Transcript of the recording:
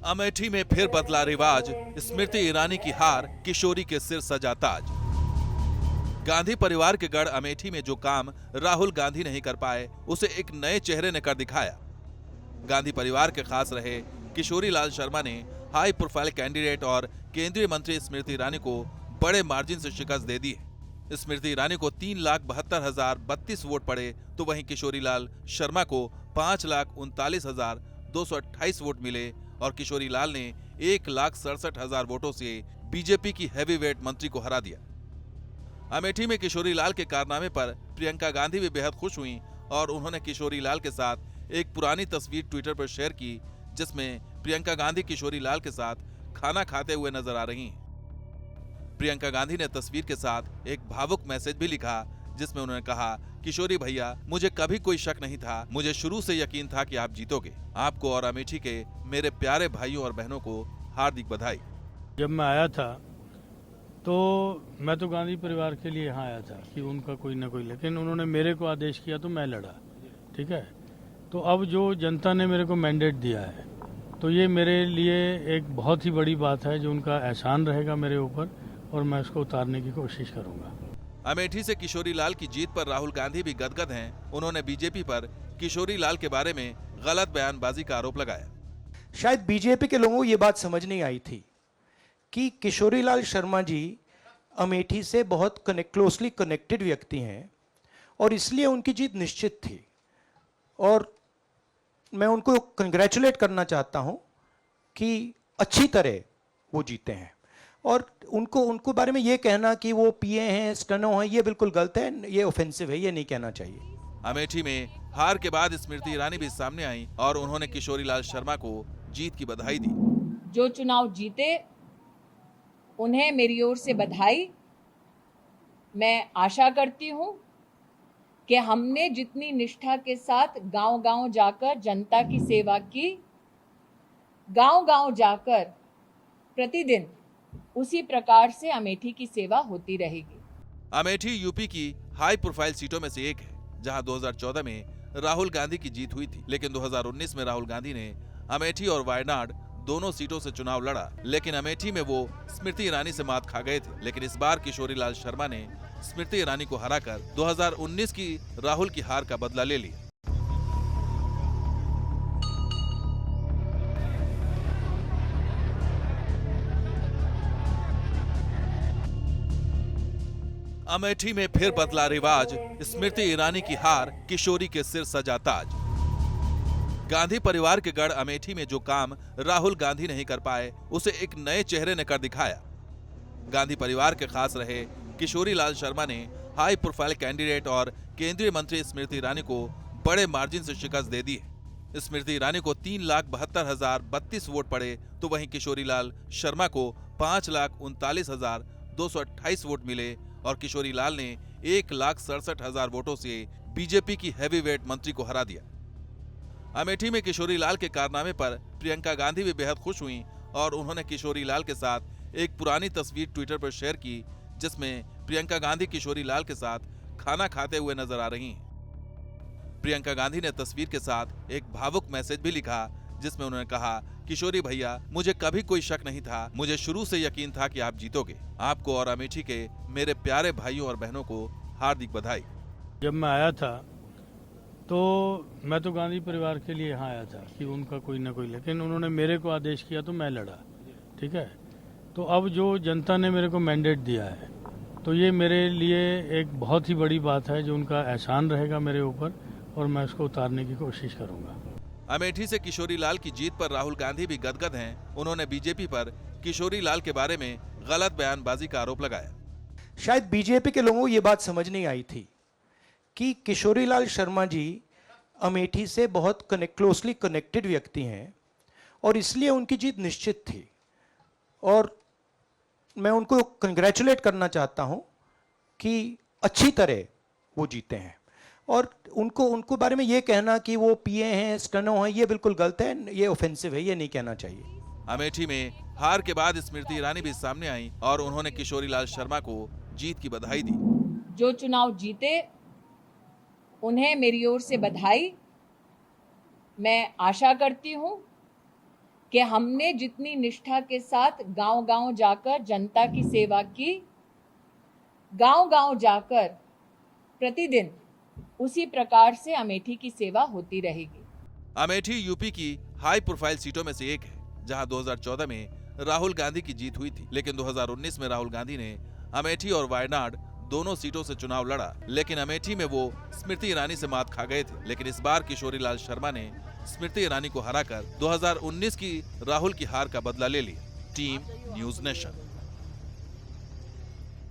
अमेठी में फिर बदला रिवाज, स्मृति ईरानी की हार, किशोरी के सिर सजा ताज। गांधी परिवार के गढ़ अमेठी में जो काम राहुल गांधी नहीं कर पाए, उसे एक नए चेहरे ने कर दिखाया। गांधी परिवार के खास रहे किशोरी लाल शर्मा ने हाई प्रोफाइल कैंडिडेट और केंद्रीय मंत्री स्मृति ईरानी को बड़े मार्जिन से शिकस्त दे दी है। स्मृति ईरानी को 3,72,032 वोट पड़े, तो वहीं किशोरी लाल शर्मा को 5,39,228 वोट मिले और किशोरी लाल ने 1,67,000 वोटों से बीजेपी की हैवीवेट मंत्री को हरा दिया। अमेठी में किशोरी लाल के कारनामे पर प्रियंका गांधी भी बेहद खुश हुई और उन्होंने किशोरी लाल के साथ एक पुरानी तस्वीर ट्विटर पर शेयर की, जिसमें प्रियंका गांधी किशोरी लाल के साथ खाना खाते हुए नजर आ रही हैं। प्रियंका गांधी ने तस्वीर के साथ एक भावुक मैसेज भी लिखा, जिसमें उन्होंने कहा, किशोरी भैया, मुझे कभी कोई शक नहीं था, मुझे शुरू से यकीन था कि आप जीतोगे। आपको और अमेठी के मेरे प्यारे भाइयों और बहनों को हार्दिक बधाई। जब मैं आया था तो मैं तो गांधी परिवार के लिए यहाँ आया था कि उनका कोई ना कोई, लेकिन उन्होंने मेरे को आदेश किया तो मैं लड़ा। ठीक है, तो अब जो जनता ने मेरे को मैंडेट दिया है, तो ये मेरे लिए एक बहुत ही बड़ी बात है, जो उनका एहसान रहेगा मेरे ऊपर और मैं उसको उतारने की कोशिश करूंगा। अमेठी से किशोरी लाल की जीत पर राहुल गांधी भी गदगद हैं। उन्होंने बीजेपी पर किशोरी लाल के बारे में गलत बयानबाजी का आरोप लगाया। शायद बीजेपी के लोगों को ये बात समझ नहीं आई थी कि किशोरी लाल शर्मा जी अमेठी से बहुत क्लोजली कनेक्टेड व्यक्ति हैं और इसलिए उनकी जीत निश्चित थी। और मैं उनको कंग्रेचुलेट करना चाहता हूं कि अच्छी तरह वो जीते हैं। और उनको बारे में ये कहना कि वो पीए हैं, स्टनो हैं, ये बिल्कुल गलत है, ये ऑफेंसिव है, ये नहीं कहना चाहिए। अमेठी में हार के बाद स्मृति ईरानी भी सामने आई और उन्होंने किशोरी लाल शर्मा को जीत की बधाई दी। जो चुनाव जीते उन्हें मेरी ओर से बधाई। मैं आशा करती हूं कि हमने जितनी निष्ठा के साथ गांव-गांव जाकर जनता की सेवा की, गांव-गांव जाकर प्रतिदिन उसी प्रकार से अमेठी की सेवा होती रहेगी। अमेठी यूपी की हाई प्रोफाइल सीटों में से एक है, जहां 2014 में राहुल गांधी की जीत हुई थी, लेकिन 2019 में राहुल गांधी ने अमेठी और वायनाड दोनों सीटों से चुनाव लड़ा, लेकिन अमेठी में वो स्मृति ईरानी से मात खा गए थे। लेकिन इस बार किशोरी लाल शर्मा ने स्मृति ईरानी को हराकर 2019 की राहुल की हार का बदला ले लिया। अमेठी में फिर बदला रिवाज, स्मृति ईरानी की हार, किशोरी के सिर सजा ताज। गांधी परिवार के गढ़ अमेठी में जो काम राहुल गांधी नहीं कर पाए, उसे एक नए चेहरे ने कर दिखाया। गांधी परिवार के खास रहे किशोरी लाल शर्मा ने हाई प्रोफाइल कैंडिडेट और केंद्रीय मंत्री स्मृति ईरानी को बड़े मार्जिन से शिकस्त दे दी है। स्मृति ईरानी को 3,72,032 वोट पड़े, तो वहीं किशोरी लाल शर्मा को 5,39,228 वोट मिले और किशोरी लाल ने 1,67,000 वोटों से बीजेपी की हैवीवेट मंत्री को हरा दिया। अमेठी में किशोरी लाल के कारनामे पर प्रियंका गांधी भी बेहद खुश हुई और उन्होंने किशोरी लाल के साथ एक पुरानी तस्वीर ट्विटर पर शेयर की, जिसमें प्रियंका गांधी किशोरी लाल के साथ खाना खाते हुए नजर आ रही हैं। प्रियंका गांधी ने तस्वीर के साथ एक भावुक मैसेज भी लिखा, जिसमें उन्होंने कहा, किशोरी भैया, मुझे कभी कोई शक नहीं था, मुझे शुरू से यकीन था कि आप जीतोगे। आपको और अमेठी के मेरे प्यारे भाइयों और बहनों को हार्दिक बधाई। जब मैं आया था तो मैं तो गांधी परिवार के लिए यहाँ आया था कि उनका कोई ना कोई, लेकिन उन्होंने मेरे को आदेश किया तो मैं लड़ा। ठीक है, तो अब जो जनता ने मेरे को मैंडेट दिया है, तो ये मेरे लिए एक बहुत ही बड़ी बात है, जो उनका एहसान रहेगा मेरे ऊपर और मैं उसको उतारने की कोशिश करूंगा। अमेठी से किशोरी लाल की जीत पर राहुल गांधी भी गदगद हैं। उन्होंने बीजेपी पर किशोरी लाल के बारे में गलत बयानबाजी का आरोप लगाया। शायद बीजेपी के लोगों को ये बात समझ नहीं आई थी कि किशोरी लाल शर्मा जी अमेठी से बहुत क्लोजली कनेक्टेड व्यक्ति हैं और इसलिए उनकी जीत निश्चित थी। और मैं उनको कंग्रेचुलेट करना चाहता हूं कि अच्छी तरह वो जीते हैं। और उनको बारे में ये कहना कि वो पीए हैं, स्टनो हैं, ये बिल्कुल गलत है, ये ऑफेंसिव है, ये नहीं कहना चाहिए। अमेठी में हार के बाद स्मृति ईरानी भी सामने आई और उन्होंने किशोरी लाल शर्मा को जीत की बधाई दी। जो चुनाव जीते उन्हें मेरी ओर से बधाई। मैं आशा करती हूं कि हमने जितनी निष्ठा के साथ गांव-गांव जाकर जनता की सेवा की, गांव-गांव जाकर प्रतिदिन उसी प्रकार से अमेठी की सेवा होती रहेगी। अमेठी यूपी की हाई प्रोफाइल सीटों में से एक है, जहां 2014 में राहुल गांधी की जीत हुई थी, लेकिन 2019 में राहुल गांधी ने अमेठी और वायनाड दोनों सीटों से चुनाव लड़ा, लेकिन अमेठी में वो स्मृति ईरानी से मात खा गए थे। लेकिन इस बार किशोरी लाल शर्मा ने स्मृति ईरानी को हराकर 2019 की राहुल की हार का बदला ले लिया। Team news nation.